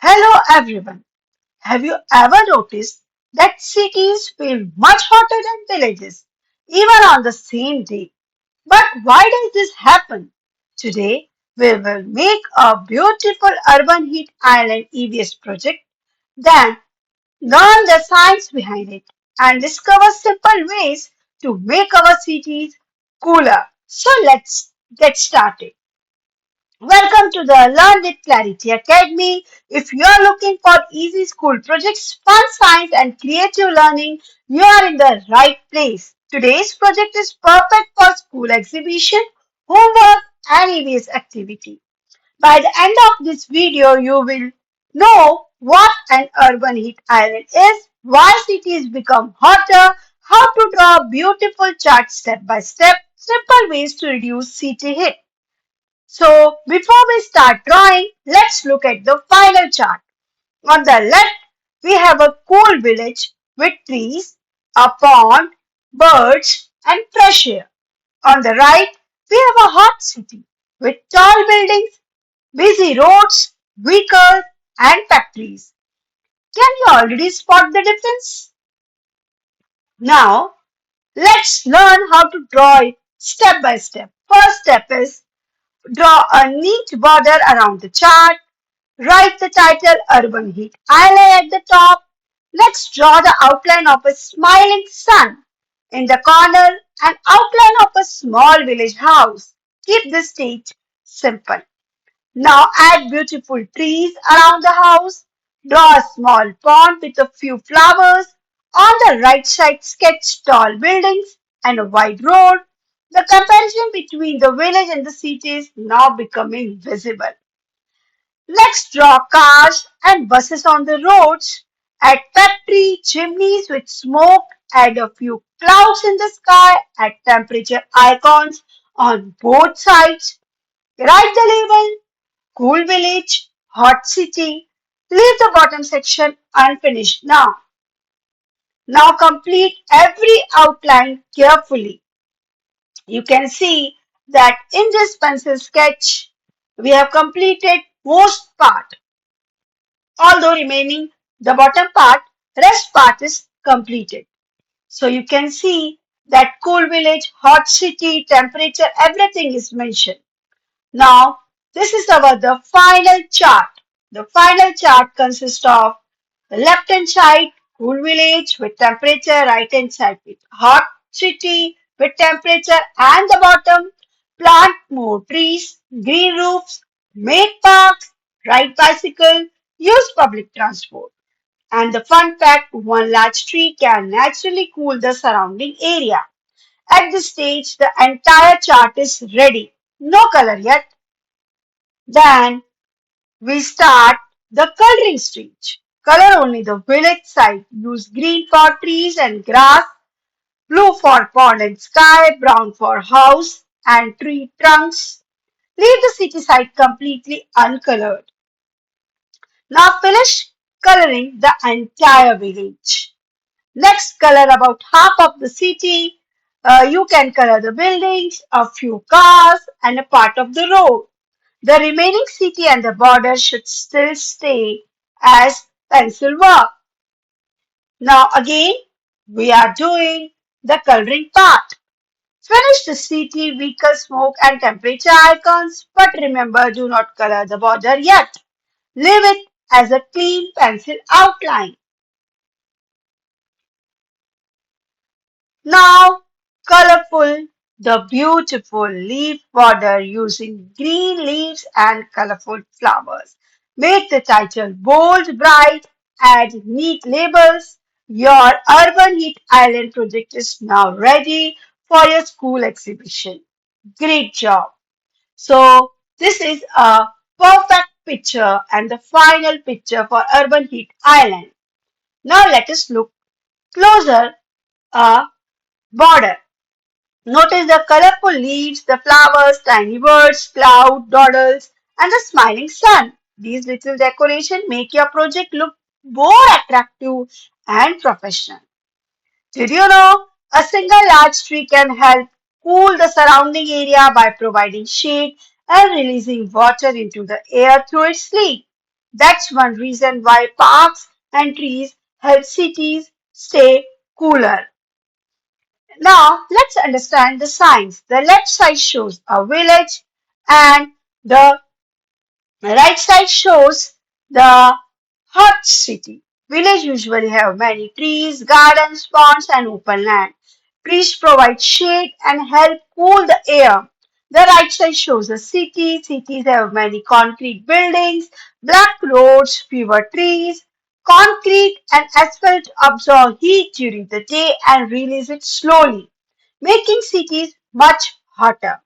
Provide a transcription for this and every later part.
Hello everyone. Have you ever noticed that cities feel much hotter than villages, even on the same day? But why does this happen? Today, we will make a beautiful urban heat island EVS project, then learn the science behind it and discover simple ways to make our cities cooler. So let's get started. Welcome to the Learn with Clarity Academy. If you are looking for easy school projects, fun science, and creative learning, you are in the right place. Today's project is perfect for school exhibition, homework, and EVS activity. By the end of this video, you will know what an urban heat island is, why cities become hotter, how to draw a beautiful chart step by step, simple ways to reduce city heat. So before we start drawing, let's look at the final chart. On the left, we have a cool village with trees, a pond, birds, and fresh air. On the right, we have a hot city with tall buildings, busy roads, vehicles, and factories. Can you already spot the difference? Now, let's learn how to draw it step by step. First step is draw a neat border around the chart. Write the title Urban Heat Island at the top. Next, draw the outline of a smiling sun. In the corner, an outline of a small village house. Keep the stage simple. Now add beautiful trees around the house. Draw a small pond with a few flowers. On the right side, sketch tall buildings and a wide road. The comparison between the village and the city is now becoming visible. Let's draw cars and buses on the roads. Add factory chimneys with smoke. Add a few clouds in the sky. Add temperature icons on both sides. Write the label Cool Village, Hot City. Leave the bottom section unfinished now. Now complete every outline carefully. You can see that in this pencil sketch, we have completed most part. Although remaining the bottom part, rest part is completed. So you can see that cool village, hot city, temperature, everything is mentioned. Now, this is the final chart. The final chart consists of the left hand side, cool village with temperature, right hand side with hot city with temperature, and the bottom, plant more trees, green roofs, make parks, ride bicycle, use public transport. And the fun fact, one large tree can naturally cool the surrounding area. At this stage, the entire chart is ready. No color yet. Then we start the coloring stage. Color only the village side. Use green for trees and grass, blue for pond and sky, brown for house and tree trunks. Leave the city side completely uncolored. Now finish coloring the entire village. Next, color about half of the city. You can color the buildings, a few cars, and a part of the road. The remaining city and the border should still stay as pencil work. Now again, we are doing the coloring part. Finish the city, vehicle smoke and temperature icons, but remember do not color the border yet. Leave it as a clean pencil outline. Now, colorful, the beautiful leaf border using green leaves and colorful flowers. Make the title bold, bright, add neat labels. Your Urban Heat Island project is now ready for your school exhibition. Great job. So, this is a perfect picture and the final picture for Urban Heat Island. Now, let us look closer a border. Notice the colorful leaves, the flowers, tiny birds, cloud, dawdles, and the smiling sun. These little decorations make your project look more attractive and professional. Did you know a single large tree can help cool the surrounding area by providing shade and releasing water into the air through its leaf? That's one reason why parks and trees help cities stay cooler. Now, let's understand the signs. The left side shows a village and the right side shows the hot city. Village usually have many trees, gardens, ponds, and open land. Trees provide shade and help cool the air. The right side shows a city. Cities have many concrete buildings, black roads, fewer trees. Concrete and asphalt absorb heat during the day and release it slowly, making cities much hotter.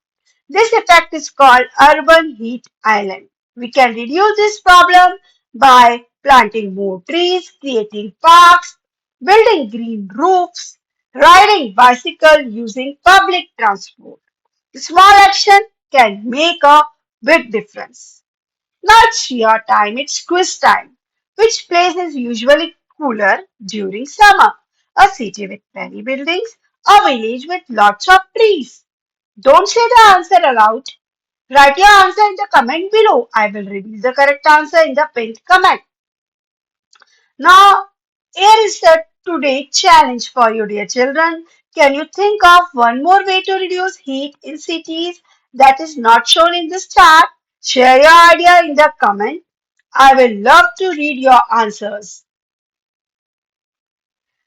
This effect is called urban heat island. We can reduce this problem by planting more trees, creating parks, building green roofs, riding bicycle using public transport. Small action can make a big difference. Now it's your time, it's quiz time. Which place is usually cooler during summer? A city with many buildings, a village with lots of trees. Don't say the answer aloud. Write your answer in the comment below. I will reveal the correct answer in the pinned comment. Now, here is the today challenge for you, dear children. Can you think of one more way to reduce heat in cities that is not shown in this chart? Share your idea in the comment. I will love to read your answers.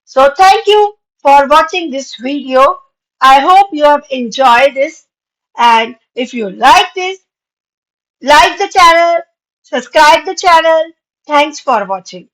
So thank you for watching this video. I hope you have enjoyed this, and if you like this, like the channel, subscribe the channel. Thanks for watching.